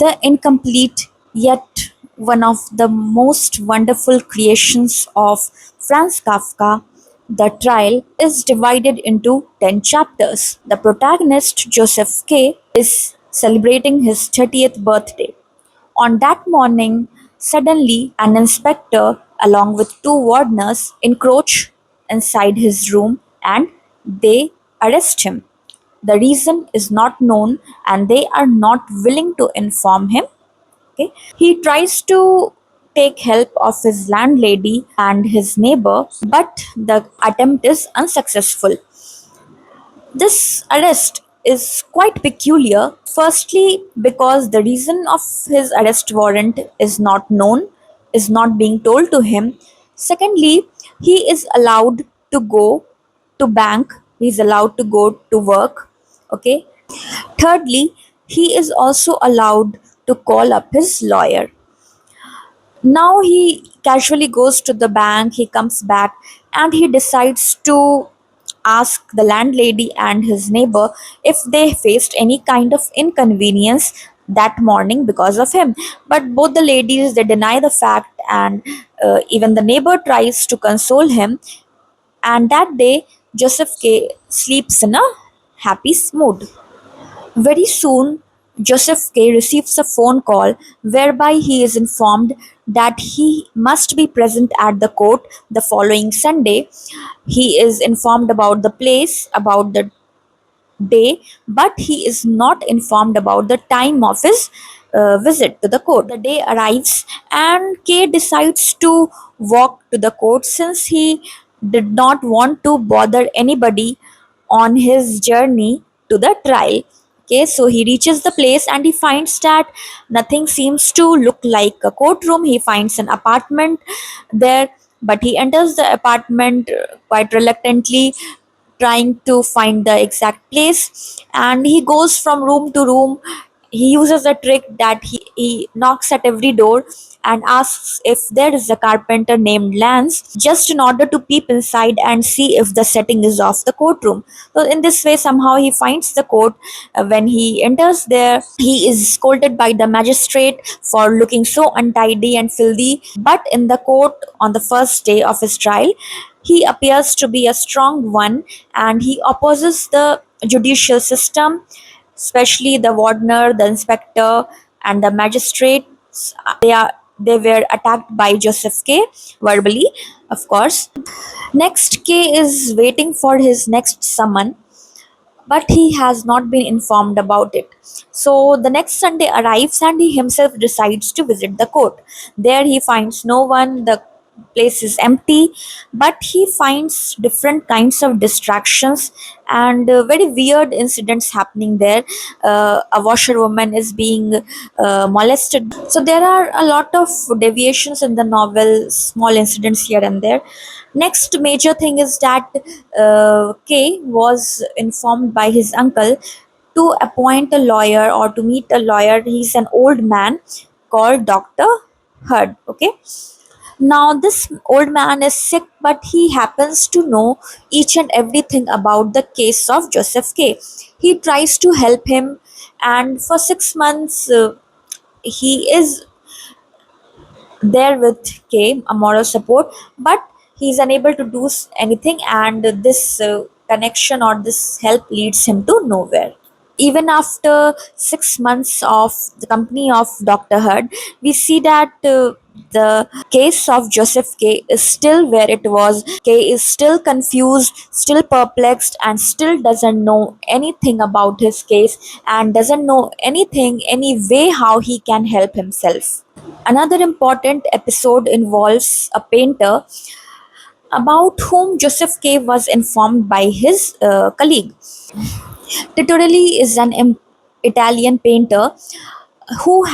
The incomplete, yet one of the most wonderful creations of Franz Kafka, The Trial, is divided into 10 chapters. The protagonist, Joseph K., is celebrating his 30th birthday. On that morning, suddenly an inspector, along with two warders, encroach inside his room and they arrest him. The reason is not known and they are not willing to inform him. Okay. He tries to take help of his landlady and his neighbor, but the attempt is unsuccessful. This arrest is quite peculiar, firstly, because the reason of his arrest warrant is not known, is not being told to him. Secondly, he is allowed to go to bank, he is allowed to go to work. Okay. Thirdly, he is also allowed to call up his lawyer. Now he casually goes to the bank, he comes back, and he decides to ask the landlady and his neighbor if they faced any kind of inconvenience that morning because of him. But both the ladies they deny the fact, and even the neighbor tries to console him. And that day, Joseph K sleeps in a happy mood. Very soon, Joseph K. receives a phone call whereby he is informed that he must be present at the court the following Sunday. He is informed about the place, about the day, but he is not informed about the time of his visit to the court. The day arrives, and K decides to walk to the court since he did not want to bother anybody on his journey to the trial. Okay, so he reaches the place and he finds that nothing seems to look like a courtroom. He finds an apartment there, but he enters the apartment quite reluctantly, trying to find the exact place, and he goes from room to room. He uses a trick that he knocks at every door and asks if there is a carpenter named Lance, just in order to peep inside and see if the setting is of the courtroom. So in this way somehow he finds the court. When he enters there, he is scolded by the magistrate for looking so untidy and filthy. But in the court on the first day of his trial, he appears to be a strong one, and he opposes the judicial system, especially the wardener, the inspector, and the magistrates. They were attacked by Joseph K verbally, of course. Next, K is waiting for his next summon, but he has not been informed about it. So the next Sunday arrives and he himself decides to visit the court. There he finds no one, the place is empty, but he finds different kinds of distractions and very weird incidents happening there. A washerwoman is being molested. So there are a lot of deviations in the novel, small incidents here and there. Next major thing is that K was informed by his uncle to appoint a lawyer or to meet a lawyer. He's an old man called Dr. Hurd. Okay. Now, this old man is sick, but he happens to know each and everything about the case of Joseph K. He tries to help him, and for 6 months, he is there with K, a moral support, but he is unable to do anything, and this connection or this help leads him to nowhere. Even after 6 months of the company of Dr. Hurd, we see that the case of Joseph K is still where it was. K is still confused, still perplexed, and still doesn't know anything about his case and doesn't know anything, any way how he can help himself. Another important episode involves a painter about whom Joseph K was informed by his colleague. Titorelli is an Italian painter who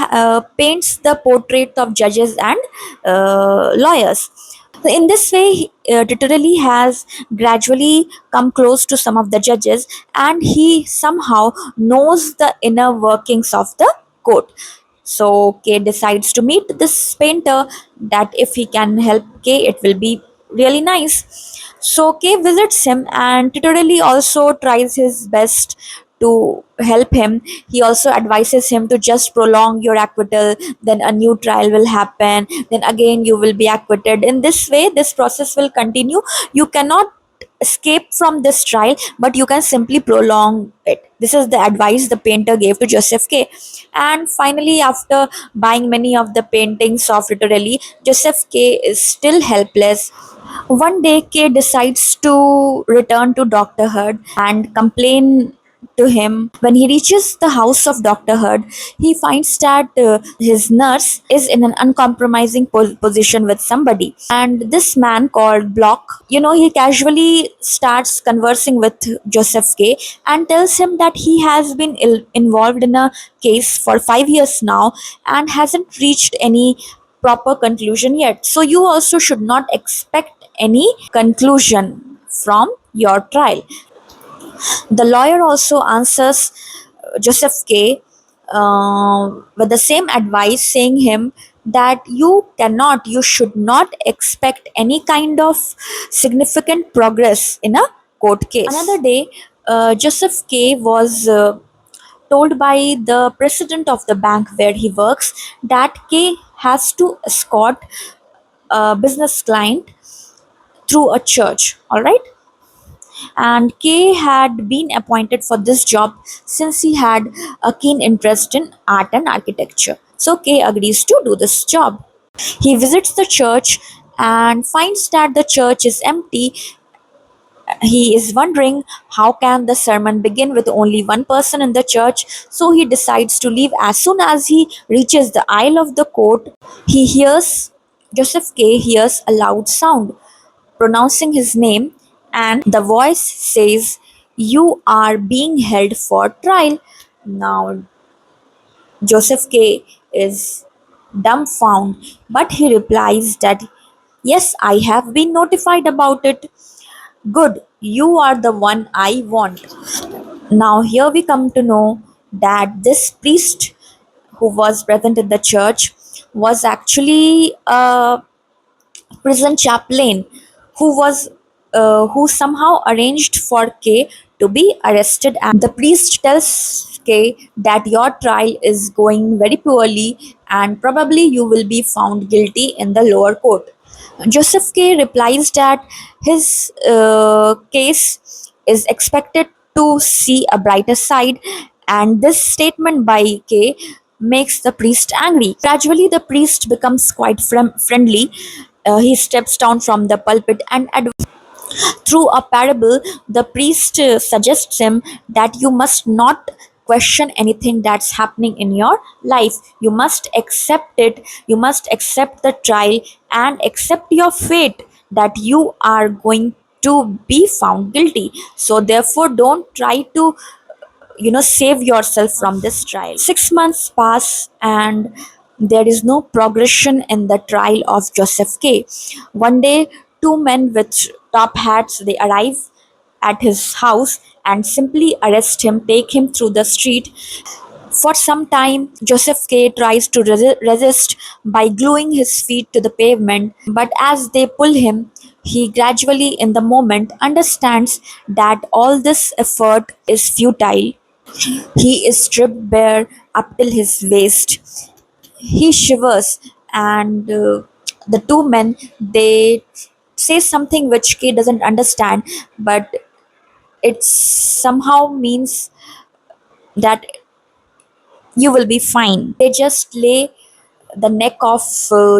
paints the portrait of judges and lawyers. So in this way, Titorelli has gradually come close to some of the judges, and he somehow knows the inner workings of the court. So K decides to meet this painter, that if he can help K, it will be really nice. So K visits him, and Titorelli also tries his best to help him. He also advises him to just prolong your acquittal, then a new trial will happen, then again you will be acquitted. In this way, this process will continue. You cannot escape from this trial, but you can simply prolong it. This is the advice the painter gave to Joseph K. And finally, after buying many of the paintings of Rittorelli, Joseph K is still helpless. One day, Kay decides to return to Dr. Hurd and complain to him. When he reaches the house of Dr. Hurd, he finds that his nurse is in an uncompromising position with somebody. And this man called Block, he casually starts conversing with Joseph K and tells him that he has been involved in a case for 5 years now and hasn't reached any proper conclusion yet. So you also should not expect any conclusion from your trial. The lawyer also answers Joseph K. With the same advice, saying him that you should not expect any kind of significant progress in a court case. Another day, Joseph K. was told by the president of the bank where he works that K has to escort a business client through a church. All right, and Kay had been appointed for this job since he had a keen interest in art and architecture. So Kay agrees to do this job. He visits the church and finds that the church is empty. He is wondering how can the sermon begin with only one person in the church, so he decides to leave. As soon as he reaches the aisle of the court, he hears Joseph K hears a loud sound pronouncing his name, and the voice says, "You are being held for trial." Now, Joseph K. is dumbfounded, but he replies that, "Yes, I have been notified about it." "Good, you are the one I want." Now, here we come to know that this priest who was present in the church was actually a prison chaplain who somehow arranged for K to be arrested, and the priest tells K that your trial is going very poorly and probably you will be found guilty in the lower court. Joseph K replies that his case is expected to see a brighter side, and this statement by K makes the priest angry. Gradually, the priest becomes quite friendly. He steps down from the pulpit and through a parable, the priest suggests him that you must not question anything that's happening in your life. You must accept it. You must accept the trial and accept your fate that you are going to be found guilty. So, therefore, don't try to save yourself from this trial. 6 months pass and there is no progression in the trial of Joseph K. One day, two men with top hats they arrive at his house and simply arrest him, take him through the street. For some time, Joseph K tries to resist by gluing his feet to the pavement, but as they pull him, he gradually, in the moment, understands that all this effort is futile. He is stripped bare up till his waist. He shivers, and the two men they say something which Kay doesn't understand, but it somehow means that you will be fine. They just lay the neck of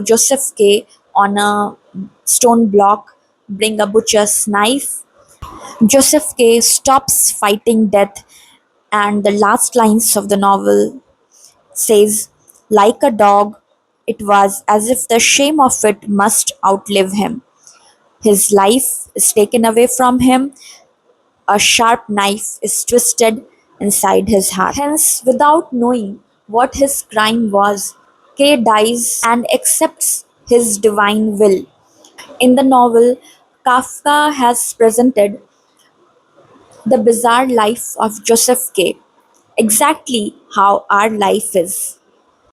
Joseph K on a stone block, bring a butcher's knife. Joseph K stops fighting death, and the last lines of the novel says, like a dog, it was as if the shame of it must outlive him. His life is taken away from him, a sharp knife is twisted inside his heart. Hence, without knowing what his crime was, K dies and accepts his divine will. In the novel, Kafka has presented the bizarre life of Joseph K. Exactly how our life is.